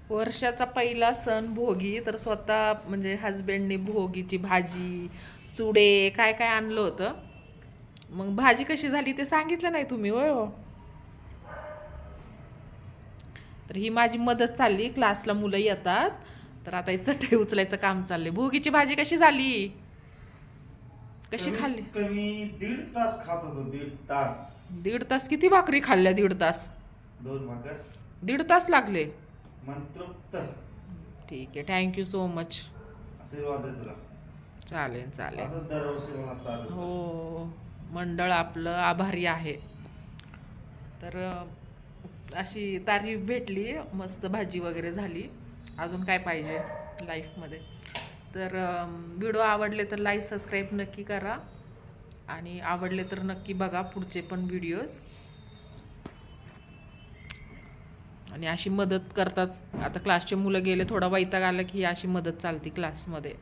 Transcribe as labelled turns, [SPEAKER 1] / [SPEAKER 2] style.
[SPEAKER 1] वर्षाचा पहिला सण भोगी, तर स्वतः म्हणजे हजबंडने भोगीची भाजी, चुडे, काय काय आणलं होतं. मग भाजी कशी झाली ते सांगितलं नाही तुम्ही, होय हो. तर ही माझी मदत चालली, क्लासला मुलं येतात, तर आता हे चटई उचलायचं काम चाललंय. भोगीची भाजी कशी झाली, कशी
[SPEAKER 2] कमीत
[SPEAKER 1] खाल्ली?
[SPEAKER 2] कमी 1.5 तास खात होतो, 1.5 तास.
[SPEAKER 1] 1.5 तास? किती भाकरी खाल्ल्या 1.5 तास?
[SPEAKER 2] 2 भाकर.
[SPEAKER 1] 1.5 तास लागले?
[SPEAKER 2] मंत्रोक्त.
[SPEAKER 1] ठीक आहे, थँक्यू सो मच.
[SPEAKER 2] आशीर्वाद आहे तुला.
[SPEAKER 1] चालेल चालेल.
[SPEAKER 2] असं दरवर्षी मला चालत.
[SPEAKER 1] हो, मंडळ आपलं आभारी आहे. तर अशी तारीफ भेटली, मस्त भाजी वगैरे झाली. अजून काय पाहिजे लाईफमध्ये? तर व्हिडिओ आवडले तर लाईक सबस्क्राईब नक्की करा, आणि आवडले तर नक्की बघा पुढचे पण व्हिडिओज. आणि अशी मदत करतात. आता क्लासचे मुलं गेले, थोडा वैताग आला की अशी मदत चालती क्लासमध्ये.